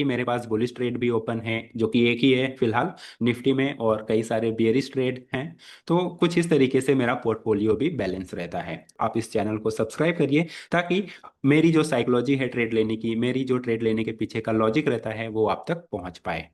कि मेरे पास bullish trade भी ओपन है जो कि एक ही है फिलहाल निफ्टी में, और कई सारे बियरिश ट्रेड हैं। तो कुछ इस तरीके से मेरा पोर्टफोलियो भी बैलेंस रहता है। आप इस चैनल को सब्सक्राइब करिए ताकि मेरी जो साइकोलॉजी है ट्रेड लेने की, मेरी जो ट्रेड लेने के पीछे का लॉजिक रहता है वो आप तक पहुंच पाए।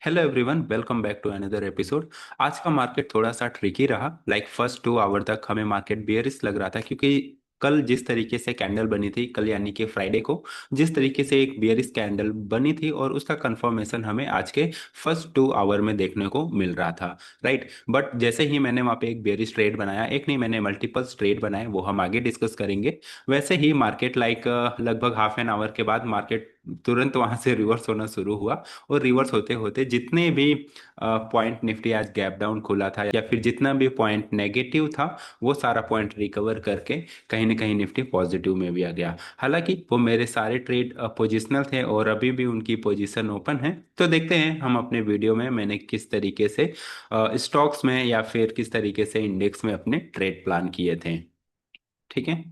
Hello everyone, welcome back to another episode. आज का मार्केट थोड़ा सा ट्रिकी रहा। फर्स्ट 2 आवर तक हमें मार्केट बेयरिश लग रहा था, क्योंकि कल जिस तरीके से कैंडल बनी थी, कल यानी कि फ्राइडे को जिस तरीके से एक बियरिश कैंडल बनी थी, और उसका कंफर्मेशन हमें आज के फर्स्ट 2 आवर में देखने को मिल रहा था, राइट। बट जैसे ही मैंने वहाँ पे एक बेयरिश ट्रेड बनाया, एक नहीं मैंने मल्टीपल्स ट्रेड बनाए, वो हम आगे डिस्कस करेंगे। वैसे ही मार्केट लगभग हाफ एन आवर के बाद मार्केट तुरंत वहां से रिवर्स होना शुरू हुआ। और रिवर्स होते होते जितने भी पॉइंट निफ्टी आज गैप डाउन खुला था, या फिर जितना भी पॉइंट नेगेटिव था, वो सारा पॉइंट रिकवर करके कहीं ना कहीं निफ्टी पॉजिटिव में भी आ गया। हालांकि वो मेरे सारे ट्रेड पोजिशनल थे और अभी भी उनकी पोजीशन ओपन है। तो देखते हैं हम अपने वीडियो में मैंने किस तरीके से स्टॉक्स में या फिर किस तरीके से इंडेक्स में अपने ट्रेड प्लान किए थे। ठीक है।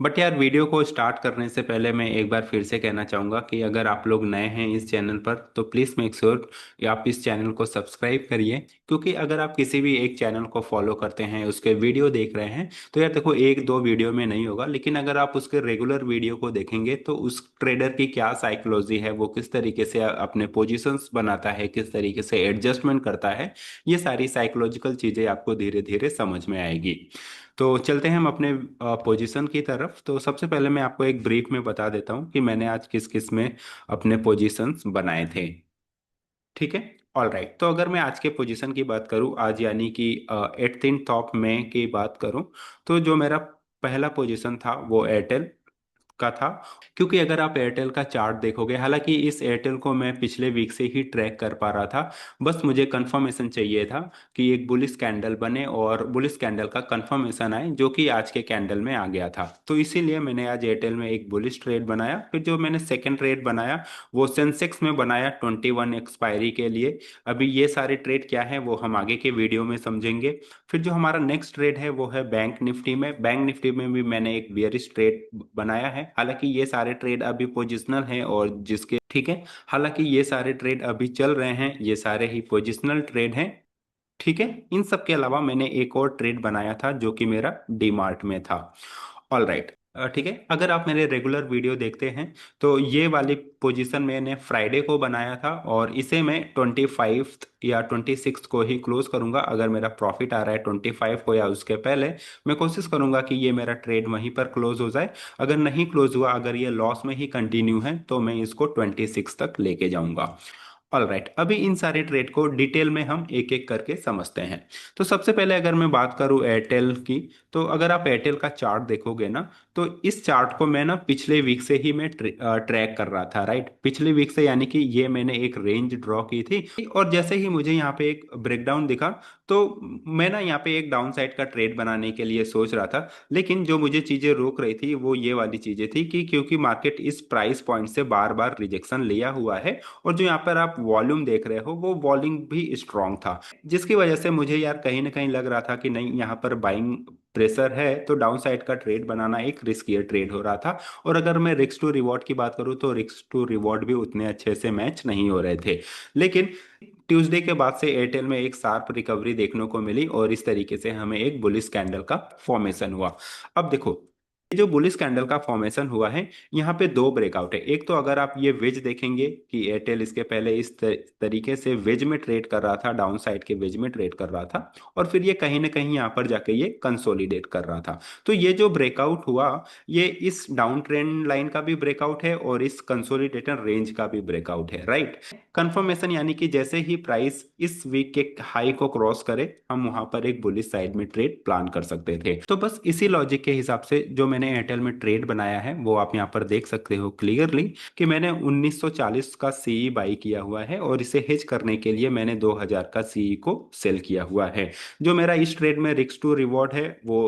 बट यार, वीडियो को स्टार्ट करने से पहले मैं एक बार फिर से कहना चाहूँगा कि अगर आप लोग नए हैं इस चैनल पर तो प्लीज़ मेक श्योर आप इस चैनल को सब्सक्राइब करिए। क्योंकि अगर आप किसी भी एक चैनल को फॉलो करते हैं, उसके वीडियो देख रहे हैं, तो यार देखो, एक दो वीडियो में नहीं होगा, लेकिन अगर आप उसके रेगुलर वीडियो को देखेंगे तो उस ट्रेडर की क्या साइकोलॉजी है, वो किस तरीके से अपने पोजिशंस बनाता है, किस तरीके से एडजस्टमेंट करता है, ये सारी साइकोलॉजिकल चीज़ें आपको धीरे धीरे समझ में आएगी। तो चलते हैं हम अपने पोजीशन की तरफ। तो सबसे पहले मैं आपको एक ब्रीफ में बता देता हूँ कि मैंने आज किस किस में अपने पोजीशंस बनाए थे। ठीक है। All right. तो अगर मैं आज के पोजीशन की बात करूँ, आज यानी कि 18 ऑफ मई की बात करूँ, तो जो मेरा पहला पोजीशन था वो एयरटेल का था। क्योंकि अगर आप एयरटेल का चार्ट देखोगे, हालांकि इस एयरटेल को मैं पिछले वीक से ही ट्रैक कर पा रहा था, बस मुझे कंफर्मेशन चाहिए था कि एक बुलिश कैंडल बने और बुलिश कैंडल का कंफर्मेशन आए, जो कि आज के कैंडल में आ गया था। तो इसीलिए मैंने आज एयरटेल में एक बुलिश ट्रेड बनाया। फिर जो मैंने सेकंड ट्रेड बनाया वो सेंसेक्स में बनाया 21 एक्सपायरी के लिए। अभी ये सारे ट्रेड क्या है वो हम आगे के वीडियो में समझेंगे। फिर जो हमारा नेक्स्ट ट्रेड है वो है बैंक निफ्टी में। बैंक निफ्टी में भी मैंने एक बियरिश ट्रेड बनाया है। हालांकि ये सारे ट्रेड अभी पोजिशनल हैं, और जिसके ठीक है, हालांकि ये सारे ट्रेड अभी चल रहे हैं, ये सारे ही पोजिशनल ट्रेड हैं। ठीक है। इन सब के अलावा मैंने एक और ट्रेड बनाया था जो कि मेरा डीमार्ट में था। All right. ठीक है। अगर आप मेरे रेगुलर वीडियो देखते हैं तो ये वाली पोजीशन मैंने फ्राइडे को बनाया था, और इसे मैं 25 या 26 को ही क्लोज करूंगा। अगर मेरा प्रॉफिट आ रहा है 25 को या उसके पहले, मैं कोशिश करूंगा कि ये मेरा ट्रेड वहीं पर क्लोज हो जाए। अगर नहीं क्लोज हुआ, अगर ये लॉस में ही कंटिन्यू है, तो मैं इसको 26 तक लेके जाऊंगा। All right. अभी इन सारे ट्रेड को डिटेल में हम एक एक करके समझते हैं। तो सबसे पहले अगर मैं बात करूं एयरटेल की, तो अगर आप एयरटेल का चार्ट देखोगे ना, तो इस चार्ट को मैं ना पिछले वीक से ही मैं ट्रैक कर रहा था, राइट। पिछले वीक से, यानी कि ये मैंने एक रेंज ड्रॉ की थी, और जैसे ही मुझे यहाँ पे एक ब्रेकडाउन दिखा, तो मैं ना यहाँ पे एक डाउन साइड का ट्रेड बनाने के लिए सोच रहा था। लेकिन जो मुझे चीजें रोक रही थी वो ये वाली चीजें थी कि क्योंकि मार्केट इस प्राइस पॉइंट से बार बार रिजेक्शन लिया हुआ है, और जो यहाँ पर आप वॉल्यूम देख रहे हो वो वॉल्यूम भी स्ट्रांग था, जिसकी वजह से मुझे यार कहीं ना कहीं लग रहा था कि नहीं, यहाँ पर बाइंग प्रेशर है, तो डाउन साइड का ट्रेड बनाना एक रिस्कियर ट्रेड हो रहा था। और अगर मैं रिस्क टू रिवॉर्ड की बात करूँ तो रिस्क टू रिवॉर्ड भी उतने अच्छे से मैच नहीं हो रहे थे। लेकिन ट्यूसडे के बाद से एयरटेल में एक शार्प रिकवरी देखने को मिली, और इस तरीके से हमें एक बुलिश कैंडल का फॉर्मेशन हुआ। अब देखो, ये जो बुलिश कैंडल का फॉर्मेशन हुआ है, यहाँ पे दो ब्रेकआउट है। एक तो अगर आप ये वेज देखेंगे कि एयरटेल इसके पहले इस तरीके से वेज में ट्रेड कर रहा था, डाउन साइड के वेज में ट्रेड कर रहा था, और फिर ये कहीं ना कहीं यहाँ पर जाके ये कंसोलिडेट कर रहा था। तो ये जो ब्रेकआउट हुआ, ये इस डाउन ट्रेंड लाइन का भी ब्रेकआउट है और इस कंसोलिडेटर रेंज का भी ब्रेकआउट है, राइट। कंफर्मेशन यानी कि जैसे ही प्राइस इस वीक के हाई को क्रॉस करे, हम वहां पर एक बुलिश साइड में ट्रेड प्लान कर सकते थे। तो बस इसी लॉजिक के हिसाब से जो मैंने एयरटेल में ट्रेड बनाया है वो आप यहाँ पर देख सकते हो क्लियरली, कि मैंने 1940 का सीई बाई किया हुआ है, और इसे हेज करने के लिए मैंने 2000 का सीई को सेल किया हुआ है। जो मेरा इस ट्रेड में रिस्क टू रिवॉर्ड है वो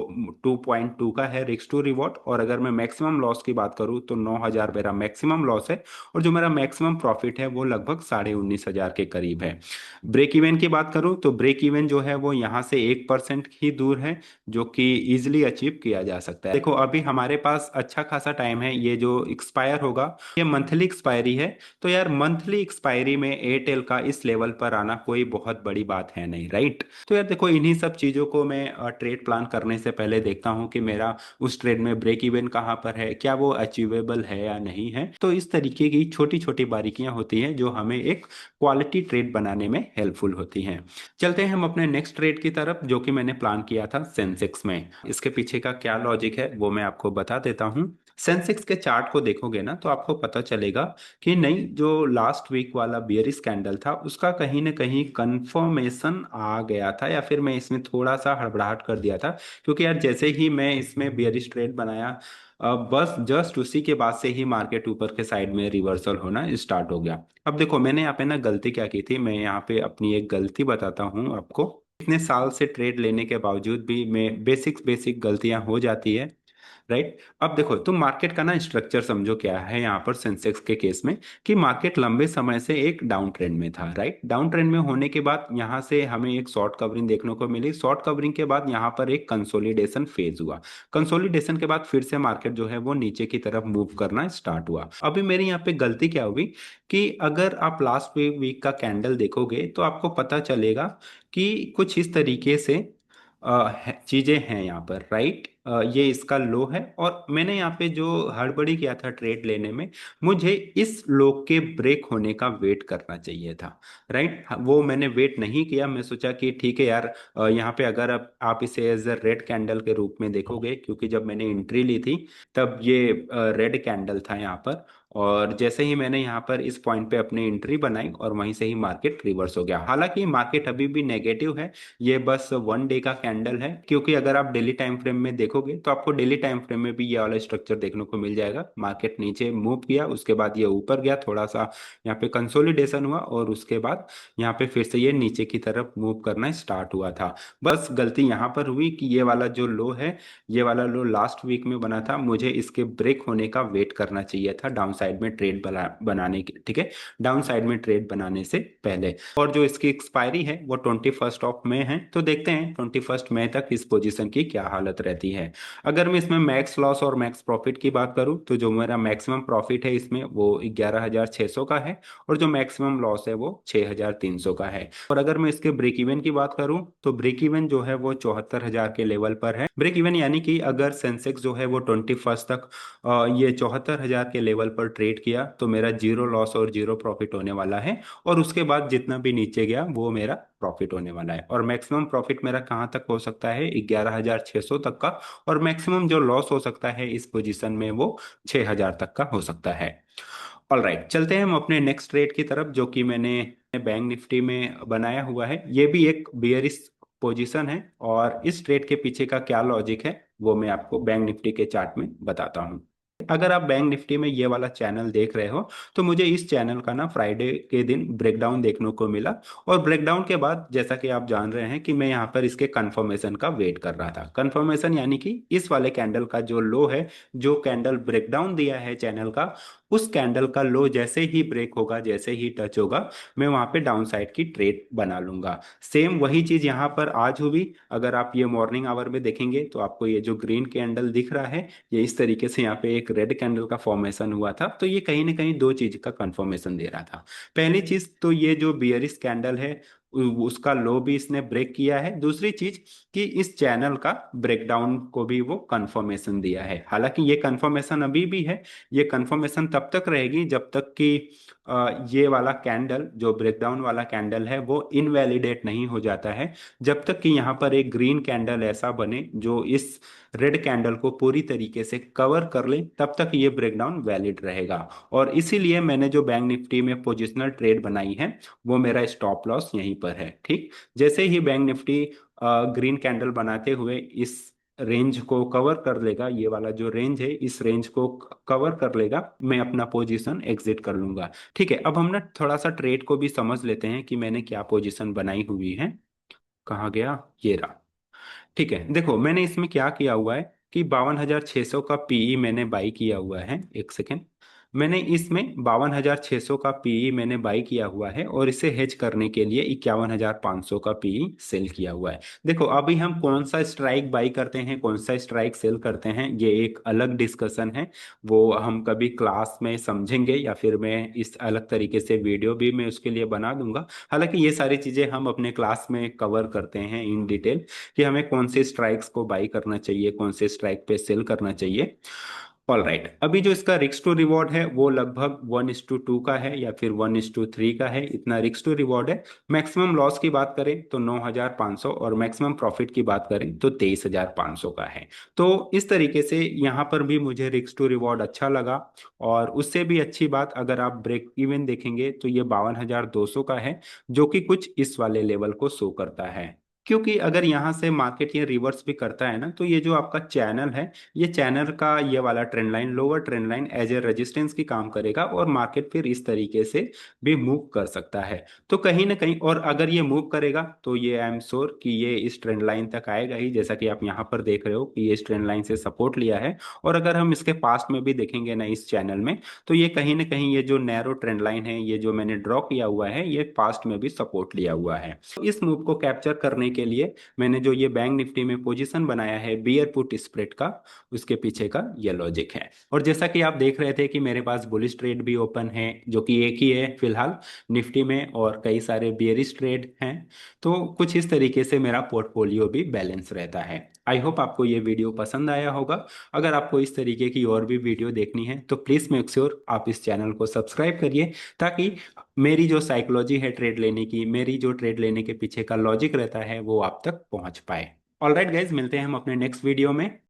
2.2 का है रिस्क टू रिवॉर्ड। और अगर मैं मैक्सिमम लॉस की बात करूँ तो 9000 मेरा मैक्सिमम लॉस है, और जो मेरा मैक्सिमम प्रॉफिट है वो लगभग 19,500 के करीब है। ब्रेक इवन की बात करूं तो ब्रेक इवन जो है वो यहाँ से 1% ही दूर है, जो कि इजिली अचीव किया जा सकता है। देखो, अभी अभी हमारे पास अच्छा खासा टाइम है, ये जो एक्सपायर होगा ये मंथली एक्सपायरी है। तो यार मंथली एक्सपायरी में एयरटेल का इस लेवल पर आना कोई बहुत बड़ी बात है नहीं, राइट। तो यार देखो, इन्हीं सब चीज़ों को मैं ट्रेड प्लान करने से पहले देखता हूँ कि मेरा उस ट्रेड में ब्रेक इवन कहाँ पर है, क्या वो अचीवेबल है या नहीं है। तो इस तरीके की छोटी छोटी बारीकियां होती हैं जो हमें एक क्वालिटी ट्रेड बनाने में हेल्पफुल होती हैं। चलते हैं हम अपने नेक्स्ट ट्रेड की तरफ, जो कि मैंने प्लान किया था सेंसेक्स में। इसके पीछे का क्या लॉजिक है वो मैं आपको बता देता हूँ। सेंसेक्स के चार्ट को देखोगे ना तो आपको पता चलेगा कि नहीं, जो लास्ट वीक वाला बियरिश कैंडल था उसका कहीं ना कहीं कंफर्मेशन आ गया था, या फिर मैं इसमें थोड़ा सा हड़बड़ाहट कर दिया था। क्योंकि यार जैसे ही मैं इसमें बियरिश ट्रेड बनाया, बस जस्ट उसी के बाद से ही मार्केट ऊपर के साइड में रिवर्सल होना स्टार्ट हो गया। अब देखो मैंने यहाँ पे ना गलती क्या की थी, मैं यहाँ पे अपनी एक गलती बताता हूँ आपको। इतने साल से ट्रेड लेने के बावजूद भी मैं बेसिक बेसिक गलतियां हो जाती है, राइट। अब देखो तुम मार्केट का ना स्ट्रक्चर समझो क्या है यहाँ पर सेंसेक्स के केस में, कि मार्केट लंबे समय से एक डाउन ट्रेंड में था, राइट। डाउन ट्रेंड में होने के बाद यहाँ से हमें एक शॉर्ट कवरिंग देखने को मिली, शॉर्ट कवरिंग के बाद यहाँ पर एक कंसोलिडेशन फेज हुआ। कंसोलिडेशन के बाद फिर से मार्केट जो है वो नीचे की तरफ मूव करना स्टार्ट हुआ। अभी मेरी यहाँ पे गलती क्या हुई कि अगर आप लास्ट वीक का कैंडल देखोगे तो आपको पता चलेगा कि कुछ इस तरीके से चीजें हैं यहाँ पर, राइट। ये इसका लो है, और मैंने यहाँ पे जो हड़बड़ी किया था ट्रेड लेने में, मुझे इस लो के ब्रेक होने का वेट करना चाहिए था, राइट। वो मैंने वेट नहीं किया। मैं सोचा कि ठीक है यार, यहाँ पे अगर आप इसे एज अ रेड कैंडल के रूप में देखोगे, क्योंकि जब मैंने एंट्री ली थी तब ये रेड कैंडल था यहाँ पर, और जैसे ही मैंने यहाँ पर इस पॉइंट पे अपनी एंट्री बनाई और वहीं से ही मार्केट रिवर्स हो गया। हालांकि मार्केट अभी भी नेगेटिव है, ये बस वन डे का कैंडल है। क्योंकि अगर आप डेली टाइम फ्रेम में देखोगे तो आपको डेली टाइम फ्रेम में भी ये वाला स्ट्रक्चर देखने को मिल जाएगा। मार्केट नीचे मूव किया, उसके बाद ये ऊपर गया, थोड़ा सा यहाँ पे कंसोलिडेशन हुआ, और उसके बाद यहाँ पे फिर से ये नीचे की तरफ मूव करना स्टार्ट हुआ था। बस गलती यहाँ पर हुई कि ये वाला जो लो है, ये वाला लो लास्ट वीक में बना था, मुझे इसके ब्रेक होने का वेट करना चाहिए था डाउन साइड में ट्रेड बनाने के, ठीक है, डाउन साइड में ट्रेड बनाने से पहले। और जो इसकी एक्सपायरी है वो 21 मई है, तो देखते हैं 21 मई तक इस पोजीशन की क्या हालत रहती है। अगर मैं इसमें मैक्स लॉस और मैक्स प्रॉफिट की बात करूं तो जो मेरा मैक्सिमम प्रॉफिट है इसमें वो 11,600 का है, और जो मैक्सिमम लॉस है वो 6,300 का है। और अगर मैं इसके ब्रेक इवन की बात करूं तो ब्रेक इवन जो है वो 74,000 के लेवल पर है। ब्रेक इवन यानी कि अगर सेंसेक्स जो है वो 21 तक ये 74,000 के लेवल पर ट्रेड किया तो मेरा जीरो लॉस और जीरो प्रॉफिट होने वाला है, और उसके बाद जितना भी नीचे गया वो मेरा प्रॉफिट होने वाला है। और मैक्सिमम प्रॉफिट मेरा कहाँ तक हो सकता है, 11,600 तक का। और मैक्सिमम जो लॉस हो सकता है इस पोजीशन में वो 6,000 तक का हो सकता है। ऑल राइट, चलते हैं हम अपने नेक्स्ट ट्रेड की तरफ, जो कि मैंने बैंक निफ्टी में बनाया हुआ है। ये भी एक बियरिश पोजीशन है, और इस ट्रेड के पीछे का क्या लॉजिक है वो मैं आपको बैंक निफ्टी के चार्ट में बताता हूँ। अगर आप बैंक निफ्टी में ये वाला चैनल देख रहे हो तो मुझे इस चैनल का ना फ्राइडे के दिन ब्रेकडाउन देखने को मिला। और ब्रेकडाउन के बाद जैसा कि आप जान रहे हैं कि मैं यहाँ पर इसके कंफर्मेशन का वेट कर रहा था। कंफर्मेशन यानी कि इस वाले कैंडल का जो लो है, जो कैंडल ब्रेकडाउन दिया है चैनल का, उस कैंडल का लो जैसे ही ब्रेक होगा, जैसे ही टच होगा, मैं वहां पे डाउन साइड की ट्रेड बना लूंगा। सेम वही चीज यहाँ पर आज हुई। अगर आप ये मॉर्निंग आवर में देखेंगे तो आपको ये जो ग्रीन कैंडल दिख रहा है, ये इस तरीके से यहाँ पे एक रेड कैंडल का फॉर्मेशन हुआ था। तो ये कहीं ना कहीं दो चीज का कंफर्मेशन दे रहा था। पहली चीज तो ये जो बियरिश कैंडल है उसका लो भी इसने ब्रेक किया है। दूसरी चीज कि इस चैनल का ब्रेकडाउन को भी वो कंफर्मेशन दिया है। हालांकि ये कंफर्मेशन अभी भी है, ये कंफर्मेशन तब तक रहेगी जब तक कि ये वाला कैंडल, जो ब्रेकडाउन वाला कैंडल है, वो इनवैलिडेट नहीं हो जाता है। जब तक कि यहाँ पर एक ग्रीन कैंडल ऐसा बने जो इस रेड कैंडल को पूरी तरीके से कवर कर ले, तब तक ये ब्रेकडाउन वैलिड रहेगा। और इसीलिए मैंने जो बैंक निफ्टी में पोजिशनल ट्रेड बनाई है वो मेरा स्टॉप लॉस यहीं पर है, ठीक। जैसे ही बैंक निफ्टी ग्रीन कैंडल बनाते हुए इस रेंज को कवर कर लेगा, ये वाला जो रेंज है इस रेंज को कवर कर लेगा, मैं अपना पोजीशन एग्जिट कर लूंगा। ठीक है, अब हम ना थोड़ा सा ट्रेड को भी समझ लेते हैं कि मैंने क्या पोजीशन बनाई हुई है। कहाँ गया, ये रहा। ठीक है, देखो मैंने इसमें क्या किया हुआ है कि 52,600 का पीई मैंने बाई किया हुआ है। एक सेकेंड, मैंने इसमें 52,600 का पीई मैंने बाई किया हुआ है और इसे हेज करने के लिए 51,500 का पीई सेल किया हुआ है। देखो अभी हम कौन सा स्ट्राइक बाई करते हैं कौन सा स्ट्राइक सेल करते हैं ये एक अलग डिस्कशन है। वो हम कभी क्लास में समझेंगे या फिर मैं इस अलग तरीके से वीडियो भी मैं उसके लिए बना दूंगा। हालांकि ये सारी चीजें हम अपने क्लास में कवर करते हैं इन डिटेल कि हमें कौन से स्ट्राइक्स को बाई करना चाहिए कौन से स्ट्राइक पे सेल करना चाहिए। ऑल राइट, अभी जो इसका रिस्क टू रिवॉर्ड है वो लगभग 1:2 का है या फिर 1:3 का है, इतना रिस्क टू रिवॉर्ड है। मैक्सिमम लॉस की बात करें तो 9,500 और मैक्सिमम प्रॉफिट की बात करें तो 23,500 का है। तो इस तरीके से यहाँ पर भी मुझे रिस्क टू रिवॉर्ड अच्छा लगा। और उससे भी अच्छी बात अगर आप ब्रेक इवन देखेंगे तो ये 52,200 का है, जो कि कुछ इस वाले लेवल को शो करता है। क्योंकि अगर यहाँ से मार्केट ये रिवर्स भी करता है ना तो ये जो आपका चैनल है ये चैनल का ये वाला trend line lower trend line as a resistance की काम करेगा और मार्केट फिर इस तरीके से भी मूव कर सकता है। तो कहीं ना कहीं और अगर ये मूव करेगा तो ये आई एम श्योर कि ये इस ट्रेंड लाइन तक आएगा ही, जैसा कि आप यहाँ पर देख रहे हो कि ये इस ट्रेंड लाइन से सपोर्ट लिया है। और अगर हम इसके पास्ट में भी देखेंगे ना इस चैनल में तो ये कहीं ना कहीं ये जो नैरो ट्रेंड लाइन है ये जो मैंने ड्रॉ किया हुआ है ये पास्ट में भी सपोर्ट लिया हुआ है। तो इस मूव को कैप्चर करने के लिए मैंने जो ये बैंक निफ्टी में पोजीशन बनाया है बियर पुट स्प्रेड का, उसके पीछे का ये लॉजिक है। और जैसा कि आप देख रहे थे कि मेरे पास बुलिश ट्रेड भी ओपन है जो कि एक ही है फिलहाल निफ्टी में और कई सारे बियरिश ट्रेड हैं। तो कुछ इस तरीके से मेरा पोर्टफोलियो भी बैलेंस रहता है। आई होप आपको ये वीडियो पसंद आया होगा। अगर आपको इस तरीके की और भी वीडियो देखनी है तो प्लीज़ मेक श्योर आप इस चैनल को सब्सक्राइब करिए, ताकि मेरी जो साइकोलॉजी है ट्रेड लेने की, मेरी जो ट्रेड लेने के पीछे का लॉजिक रहता है वो आप तक पहुंच पाए। ऑलराइट गाइज, मिलते हैं हम अपने नेक्स्ट वीडियो में।